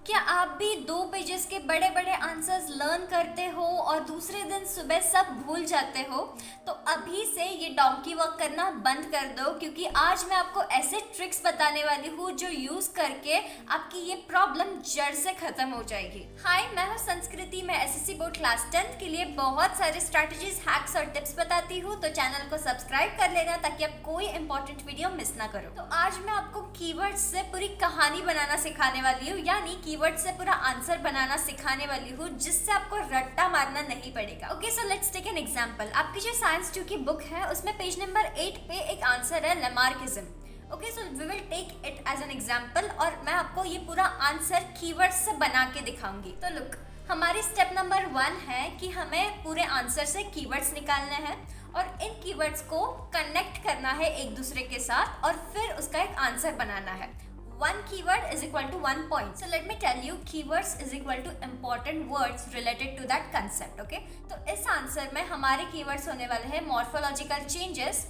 क्या आप भी 2 पेजेस के बड़े बड़े आंसर्स लर्न करते हो और दूसरे दिन सुबह सब भूल जाते हो? तो अभी से ये डोंकी वर्क करना बंद कर दो, क्योंकि आज मैं आपको ऐसे ट्रिक्स बताने वाली हूँ जो यूज करके आपकी ये प्रॉब्लम जड़ से खत्म हो जाएगी। हाय, मैं हूँ संस्कृति। मैं एसएससी बोर्ड क्लास 10th के लिए बहुत सारे स्ट्रैटेजीज, हैक्स और टिप्स बताती हूँ, तो चैनल को सब्सक्राइब कर लेना ताकि आप कोई इंपॉर्टेंट वीडियो मिस ना करो। तो आज मैं आपको कीवर्ड्स से पूरी कहानी बनाना सिखाने वाली हूँ, यानी कीवर्ड से पूरा आंसर बनाना सिखाने वाली हूँ, जिससे आपको रट्टा मारना नहीं पड़ेगा। Okay, so let's take an example. आपकी जो साइंस 2 की बुक है उसमें पेज नंबर 8 पे एक आंसर है Lamarckism. Okay, so we will take it as an example और मैं आपको ये पूरा आंसर कीवर्ड से बना के दिखाऊंगी। तो लुक, हमारी स्टेप नंबर 1 है कि हमें पूरे आंसर से कीवर्ड्स निकालने हैं और इन कीवर्ड्स को कनेक्ट करना है एक दूसरे के साथ और फिर उसका एक आंसर बनाना है। 1 keyword is equal to 1 point. So let me tell you, keywords is equal to important words related to that concept. Okay? तो इस आंसर में हमारे keywords होने वाले हैं morphological changes,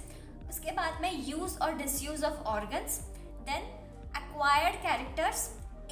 उसके बाद में use और disuse of organs, then acquired characters,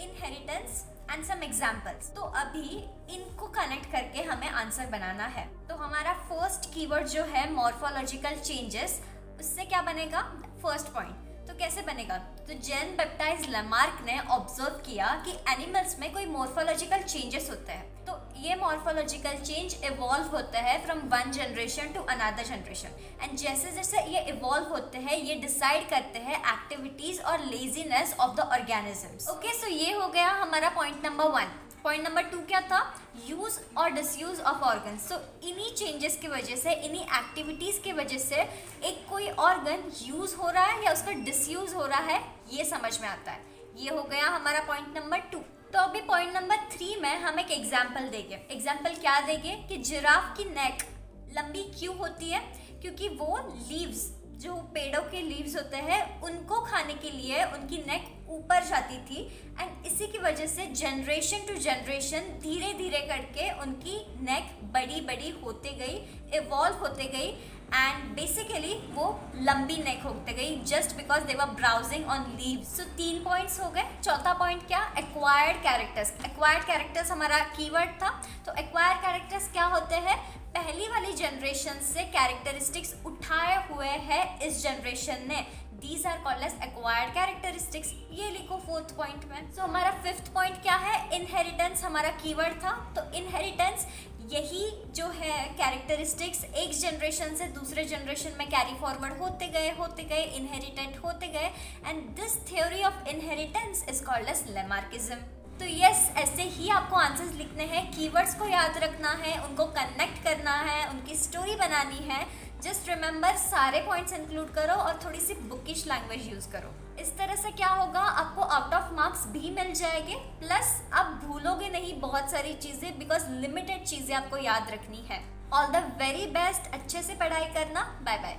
inheritance and some examples. तो अभी इनको कनेक्ट करके हमें आंसर बनाना है। तो हमारा फर्स्ट कीवर्ड जो है morphological changes, उससे क्या बनेगा? First point. तो कैसे बनेगा? तो जेन बैप्टाइज लेमार्क ने ऑब्जर्व किया कि एनिमल्स में कोई मॉर्फोलॉजिकल चेंजेस होते हैं। तो ये मॉर्फोलॉजिकल चेंज इवॉल्व होते हैं from one generation to another generation, and जैसे जैसे ये इवॉल्व होते हैं ये डिसाइड करते हैं एक्टिविटीज और laziness of the organisms. Okay, so ये हो गया हमारा पॉइंट नंबर 1। पॉइंट नंबर 2 क्या था? यूज और डिसयूज ऑफ ऑर्गन्स। तो इन्हीं चेंजेस की वजह से, इन्हीं एक्टिविटीज की वजह से एक कोई ऑर्गन यूज हो रहा है या उसका डिसयूज हो रहा है, ये समझ में आता है। ये हो गया हमारा पॉइंट नंबर 2। तो अभी पॉइंट नंबर 3 में हम एक एग्जाम्पल देंगे। एग्जाम्पल क्या देंगे कि जिराफ की नेक लंबी क्यों होती है? क्योंकि वो लीव्स, जो पेड़ों के लीव्स होते हैं, उनको खाने के लिए उनकी नेक ऊपर जाती थी, एंड इसी की वजह से जनरेशन टू जनरेशन धीरे धीरे करके उनकी नेक बड़ी बड़ी होते गई, इवॉल्व होते गई, एंड बेसिकली वो लंबी नेक होते गई just because they were browsing on leaves. So 3 points हो गए। चौथा पॉइंट क्या? Acquired characters. एक्वायर्ड कैरेक्टर्स हमारा कीवर्ड था। तो एक्वायर्ड कैरेक्टर्स क्या होते हैं? पहली वाली जनरेशन से कैरेक्टरिस्टिक्स उठाए हुए हैं इस जनरेशन ने। These are called as acquired characteristics. ये लिखो 4th पॉइंट में। So हमारा 5th पॉइंट क्या है? इनहेरिटेंस हमारा कीवर्ड था। तो इनहेरिटेंस यही जो है कैरेक्टरिस्टिक्स एक जनरेशन से दूसरे जनरेशन में कैरी फॉरवर्ड होते गए, इनहेरिटेड होते गए, and this theory of inheritance is called as Lamarckism. तो यस, ऐसे ही आपको आंसर्स लिखने हैं, कीवर्ड्स को याद रखना है, उनको कनेक्ट करना है, उनकी स्टोरी बनानी है। जस्ट रिमेंबर, सारे पॉइंट्स इंक्लूड करो और थोड़ी सी बुकिश लैंग्वेज यूज करो। इस तरह से क्या होगा, आपको आउट ऑफ मार्क्स भी मिल जाएंगे, प्लस आप भूलोगे नहीं बहुत सारी चीजें, बिकॉज लिमिटेड चीजें आपको याद रखनी है। All the very best. अच्छे से पढ़ाई करना। Bye bye.